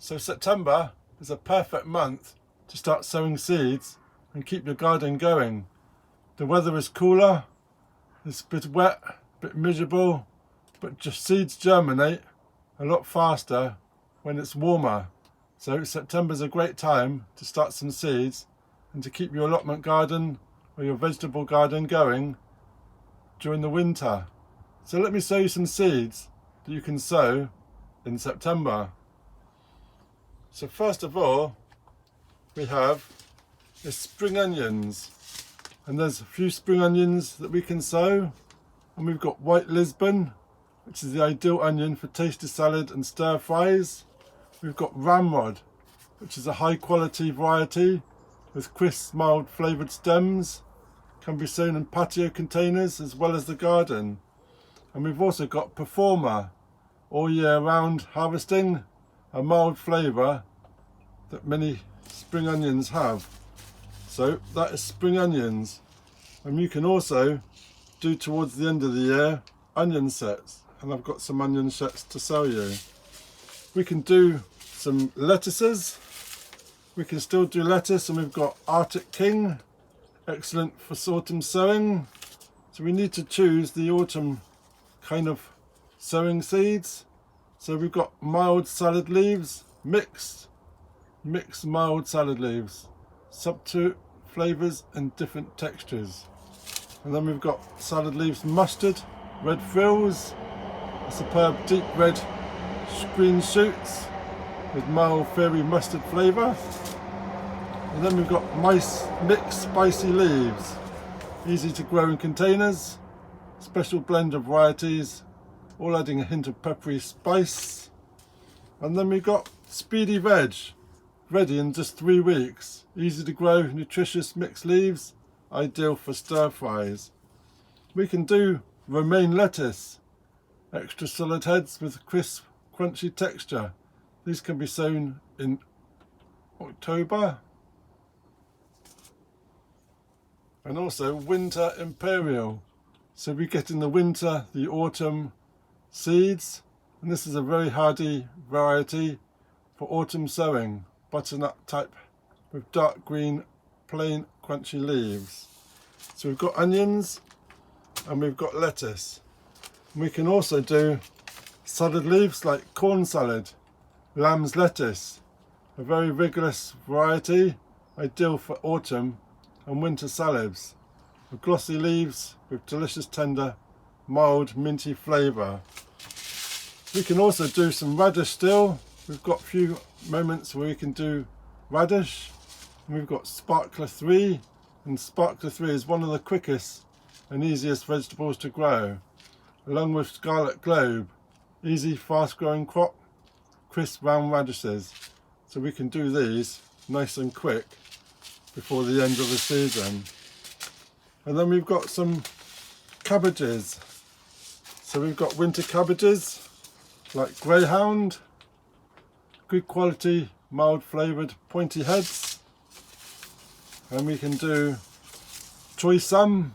So September is a perfect month to start sowing seeds and keep your garden going. The weather is cooler, it's a bit wet, a bit miserable, but just seeds germinate a lot faster when it's warmer. So September's a great time to start some seeds and to keep your allotment garden or your vegetable garden going during the winter. So let me show you some seeds that you can sow in September. So first of all, we have the spring onions, and there's a few spring onions that we can sow, and we've got white Lisbon, which is the ideal onion for tasty salad and stir fries. We've got ramrod, which is a high quality variety with crisp, mild flavoured stems, can be sown in patio containers as well as the garden. And we've also got performer, all year round harvesting, a mild flavour that many spring onions have. So that is spring onions. And you can also do towards the end of the year onion sets, and I've got some onion sets to sell you. We can do some lettuces. We can still do lettuce, and we've got Arctic King, excellent for autumn sowing. So we need to choose the autumn kind of sowing seeds. So we've got mild salad leaves, mixed mild salad leaves, subtle flavours and different textures. And then we've got salad leaves mustard, red frills, a superb deep red green shoots with mild fairy mustard flavour. And then we've got nice mixed spicy leaves, easy to grow in containers, special blend of varieties, all adding a hint of peppery spice. And then we've got speedy veg, ready in just 3 weeks, easy to grow, nutritious mixed leaves, ideal for stir fries. We can do romaine lettuce, extra solid heads with crisp crunchy texture. These can be sown in October. And also winter imperial. So we get in the winter, the autumn seeds, and this is a very hardy variety for autumn sowing, butternut type with dark green plain crunchy leaves. So we've got onions and we've got lettuce. We can also do salad leaves like corn salad, lamb's lettuce, a very vigorous variety, ideal for autumn and winter salads, with glossy leaves with delicious tender mild minty flavour. We can also do some radish still. We've got a few moments where we can do radish. And we've got Sparkler 3, and Sparkler 3 is one of the quickest and easiest vegetables to grow, along with Scarlet Globe, easy fast growing crop, crisp round radishes. So we can do these nice and quick before the end of the season. And then we've got some cabbages. So we've got winter cabbages like Greyhound, good quality, mild flavoured pointy heads. And we can do Choy-sum,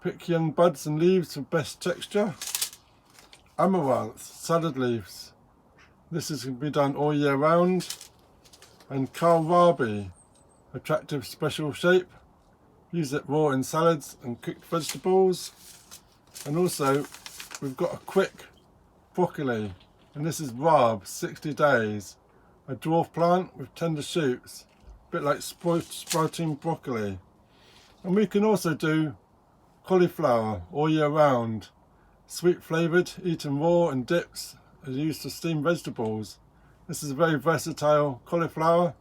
pick young buds and leaves for best texture. Amaranth, salad leaves. This is going to be done all year round. And kohlrabi, attractive special shape. Use it raw in salads and cooked vegetables. And also we've got a quick broccoli, and this is Rab 60 days, a dwarf plant with tender shoots, a bit like sprouting broccoli. And we can also do cauliflower all year round, sweet flavoured, eaten raw and dips are used to steam vegetables. This is a very versatile cauliflower,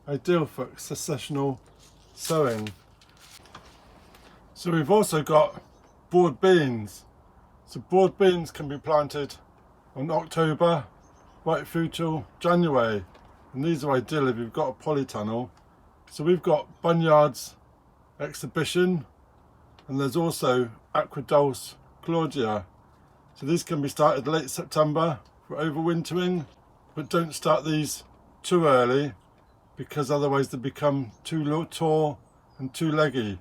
ideal for successional sowing. So we've also got broad beans. So broad beans can be planted on October right through till January, and these are ideal if you've got a polytunnel. So we've got Bunyard's Exhibition, and there's also Aquadulce Claudia. So these can be started late September for overwintering, but don't start these too early because otherwise they become too tall and too leggy.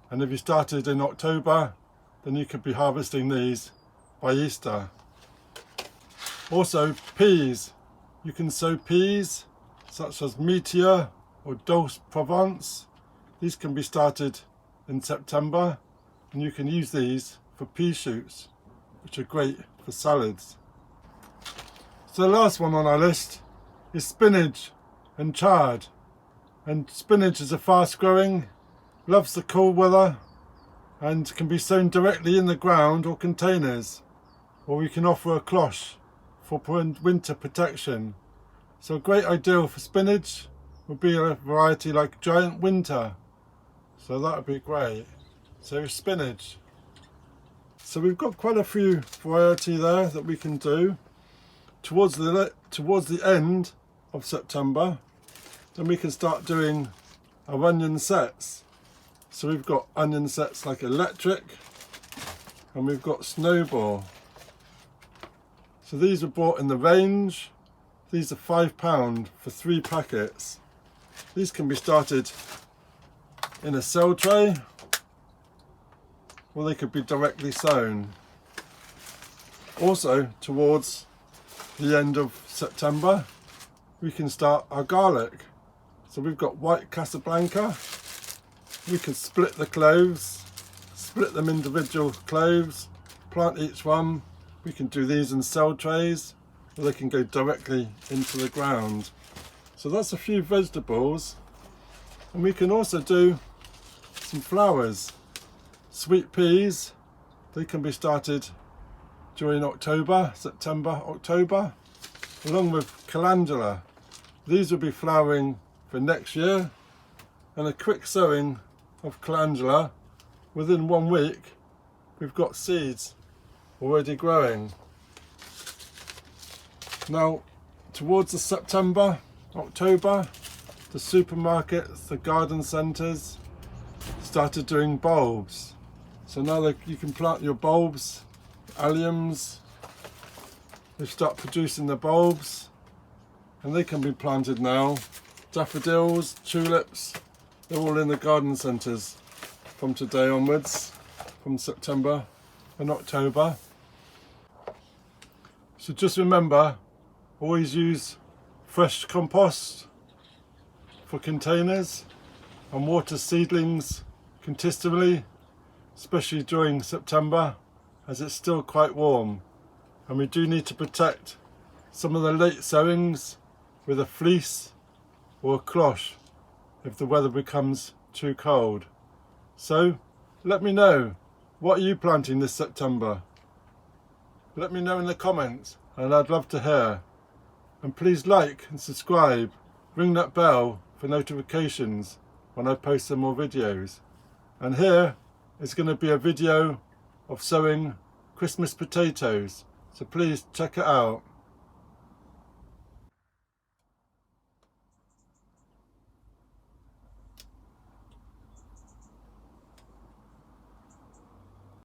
And if you started in October, then you could be harvesting these by Easter. Also peas. you can sow peas such as Meteor or Dulce Provence. These can be started in September, and you can use these for pea shoots, which are great for salads. So the last one on our list is spinach and chard. And spinach is a fast growing, loves the cool weather, and can be sown directly in the ground or containers, or we can offer a cloche for winter protection. So a great ideal for spinach would be a variety like Giant Winter. So that would be great. So spinach. So we've got quite a few variety there that we can do. Towards the end of September, then we can start doing our onion sets. So we've got onion sets like electric, and we've got snowball. So these were bought in the range. These are £5 for 3 packets. These can be started in a cell tray, or they could be directly sown. Also, towards the end of September, we can start our garlic. So we've got white Casablanca. We can split the cloves, split them individual cloves, plant each one. We can do these in cell trays, or they can go directly into the ground. So that's a few vegetables. And we can also do some flowers. Sweet peas, they can be started during October, September, October, along with calendula. These will be flowering for next year, and a quick sowing of calendula, within 1 week we've got seeds already growing. Now towards the September, October, the supermarkets, the garden centres started doing bulbs. So now you can plant your bulbs, alliums. They start producing the bulbs, and they can be planted now. Daffodils, tulips, they're all in the garden centres from today onwards, from September and October. So just remember, always use fresh compost for containers, and water seedlings continually, especially during September, as it's still quite warm. And we do need to protect some of the late sowings with a fleece or a cloche if the weather becomes too cold. So let me know, what are you planting this September? Let me know in the comments, and I'd love to hear. And please like and subscribe, ring that bell for notifications when I post some more videos. And here is going to be a video of sowing Christmas potatoes, so please check it out.